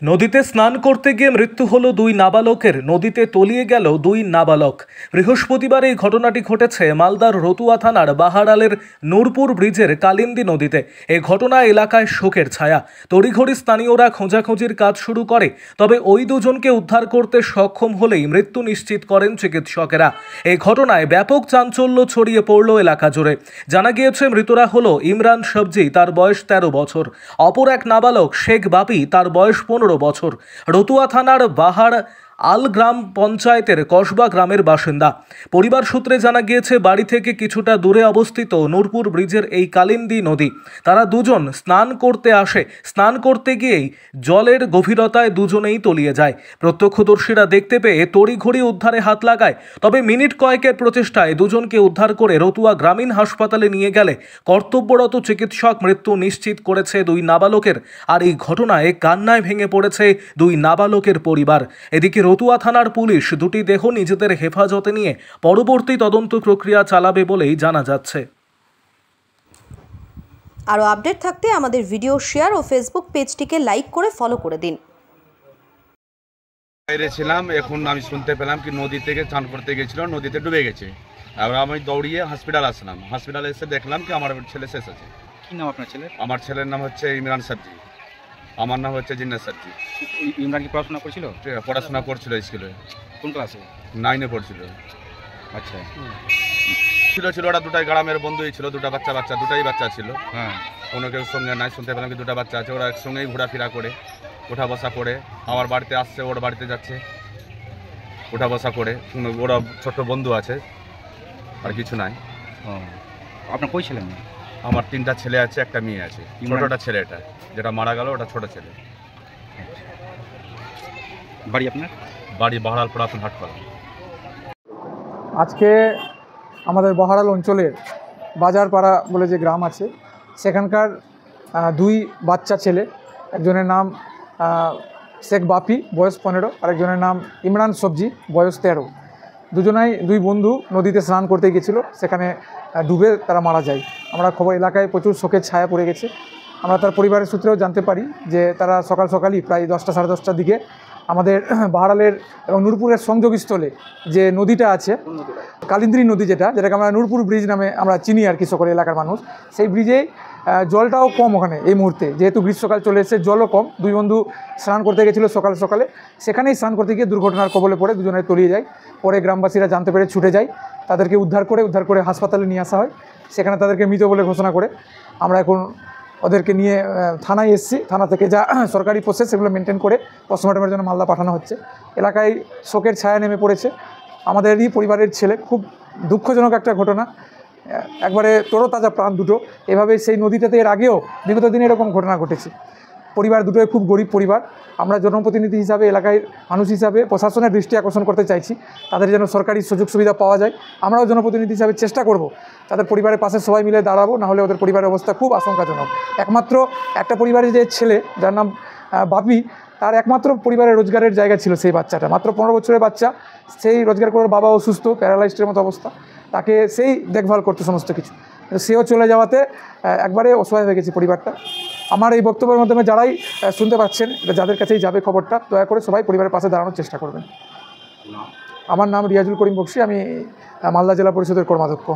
নদীতে স্নান করতে গিয়ে মৃত্যু হলো দুই নাবালকের। নদীতে তলিয়ে গেল দুই নাবালক। বৃহস্পতিবার এই ঘটনাটি ঘটেছে মালদার রতুয়া থানার বাহারালের নূরপুর ব্রিজের কালিন্দী নদীতে। এই ঘটনায় এলাকায় শোকের ছায়া। তড়িঘড়ি স্থানীয়রা খোঁজাখুঁজির কাজ শুরু করে, তবে ওই দুজনকে উদ্ধার করতে সক্ষম হলেই মৃত্যু নিশ্চিত করেন চিকিৎসকেরা। এই ঘটনায় ব্যাপক চাঞ্চল্য ছড়িয়ে পড়ল এলাকা জুড়ে। জানা গিয়েছে মৃতরা হলো ইমরান সবজি, তার বয়স 13 বছর। অপর এক নাবালক শেখ বাপি, তার বয়স 15 বছর। রতুয়া থানার বাহার আল গ্রাম পঞ্চায়েতের কসবা গ্রামের বাসিন্দা। পরিবার সূত্রে জানা গিয়েছে বাড়ি থেকে কিছুটা দূরে অবস্থিত নূরপুর ব্রিজের এই কালিন্দী নদী। তারা দুজন স্নান করতে আসে। স্নান করতে গিয়েই জলের গভীরতায় দুজনেই তলিয়ে যায়। প্রত্যক্ষদর্শীরা দেখতে পেয়ে তড়িঘড়ি উদ্ধারে হাত লাগায়। তবে মিনিট কয়েকের প্রচেষ্টায় দুজনকে উদ্ধার করে রতুয়া গ্রামীণ হাসপাতালে নিয়ে গেলে কর্তব্যরত চিকিৎসক মৃত্যু নিশ্চিত করেছে দুই নাবালকের। আর এই ঘটনায় কান্নায় ভেঙে পড়েছে দুই নাবালকের পরিবার। এদিকে রতুয়া থানার পুলিশ দুটি দেহ নিজেদের হেফাজতে নিয়ে পরবর্তী তদন্ত প্রক্রিয়া চালাবে বলেই জানা যাচ্ছে। আরও আপডেট থাকতে আমাদের ভিডিও শেয়ার ও ফেসবুক পেজটিকে লাইক করে ফলো করে দিন। বাইরে ছিলাম, এখন আমি শুনতে পেলাম কি নদী থেকে চান করতে গেছিল, নদীতে ডুবে গেছে। এবার আমি দৌড়িয়ে হসপিটাল আসলাম। হসপিটালে এসে দেখলাম কি আমার ছেলে শেষ আছে। কি নাম আপনার ছেলে? আমার ছেলের নাম হচ্ছে ইমরান সবজি। আমার নাম হচ্ছে জিন্নাত সবজি। ইমরান কি পড়াশোনা করছিল? পড়াশোনা করছিল স্কুলে। কোন ক্লাসে? 9-এ পড়ছিল। আচ্ছা, ছিল ওরা দুটাই গ্রামের বন্ধুই ছিল, দুটাই বাচ্চা ছিল। হ্যাঁ, কোনো কেউ সঙ্গে নাই। শুনতে পেলাম কি দুটা বাচ্চা আছে, ওরা একসঙ্গেই ঘোরাফেরা করে, ওঠা বসা করে। আমার বাড়িতে আসছে, ওর বাড়িতে যাচ্ছে, ওঠা বসা করে। ওরা ছোট বন্ধু আছে, আর কিছু নাই। আপনার কই ছিলেন? আমার 3টা ছেলে আছে, একটা মেয়ে আছে। ছোটটা ছেলে, এটা যেটা মারা গেল ওটা ছোট ছেলে। বাড়ি আপনার? বাড়ি বাহারাল পুরাতন হাটপাড়া। আজকে আমাদের বহারাল অঞ্চলের বাজারপাড়া বলে যে গ্রাম আছে, সেখানকার দুই বাচ্চা ছেলে, একজনের নাম শেখ বাপি, বয়স 15, আর একজনের নাম ইমরান সবজি, বয়স 13। দুজনাই দুই বন্ধু নদীতে স্নান করতে গেছিলো, সেখানে ডুবে তারা মারা যায়। আমরা খবর, এলাকায় প্রচুর শোকের ছায়া পড়ে গেছে। আমরা তার পরিবারের সূত্রেও জানতে পারি যে তারা সকালই প্রায় 10টা সাড়ে 10টার দিকে আমাদের বাহারালের এবং নূরপুরের সংযোগস্থলে যে নদীটা আছে, কালিন্দী নদী, যেটাকে আমরা নূরপুর ব্রিজ নামে আমরা চিনি আর কি, সকল এলাকার মানুষ। সেই ব্রিজে জলটাও কম ওখানে এই মুহূর্তে, যেহেতু গ্রীষ্মকাল চলে এসেছে, জলও কম। দুই বন্ধু স্নান করতে গেছিলো সকালে, সেখানেই স্নান করতে গিয়ে দুর্ঘটনার কবলে পড়ে দুজনে তলিয়ে যায়। পরে গ্রামবাসীরা জানতে পেরে ছুটে যায়, তাদেরকে উদ্ধার করে হাসপাতালে নিয়ে আসা হয়। সেখানে তাদেরকে মৃত বলে ঘোষণা করে আমরা এখন ওদেরকে নিয়ে থানায় এসেছি। থানা থেকে যা সরকারি প্রসেস সেগুলো মেনটেন করে পোস্টমর্টমের জন্য মালদা পাঠানো হচ্ছে। এলাকায় শোকের ছায়া নেমে পড়েছে। আমাদেরই পরিবারের ছেলে, খুব দুঃখজনক একটা ঘটনা, একবারে তরতাজা প্রাণ দুটো। এভাবে সেই নদীটাতে এর আগেও বিগত দিনে এরকম ঘটনা ঘটেছে। পরিবার দুটোই খুব গরিব পরিবার। আমরা জনপ্রতিনিধি হিসাবে, এলাকায় মানুষ হিসাবে প্রশাসনের দৃষ্টি আকর্ষণ করতে চাইছি, তাদের যেন সরকারি সুযোগ সুবিধা পাওয়া যায়। আমরাও জনপ্রতিনিধি হিসাবে চেষ্টা করব তাদের পরিবারের পাশে সবাই মিলে দাঁড়াবো, নাহলে ওদের পরিবারের অবস্থা খুব আশঙ্কাজনক। একমাত্র একটা পরিবারের যে ছেলে, যার নাম বাপি, তার একমাত্র পরিবারের রোজগারের জায়গা ছিল সেই বাচ্চাটা, মাত্র 15 বছরের বাচ্চা। সেই রোজগার করার বাবা অসুস্থ, প্যারালাইজডের মতো অবস্থা, তাকে সেই দেখভাল করতে সমস্ত কিছু। সেও চলে যাওয়াতে একবারে অসহায় হয়ে গেছে পরিবারটা। আমার এই বক্তব্যের মাধ্যমে যারাই শুনতে পাচ্ছেন, এটা যাদের কাছেই যাবে খবরটা, দয়া করে সবাই পরিবারের পাশে দাঁড়ানোর চেষ্টা করবেন। আমার নাম রিয়াজুল করিম বক্সি, আমি মালদা জেলা পরিষদের কর্মাধ্যক্ষ।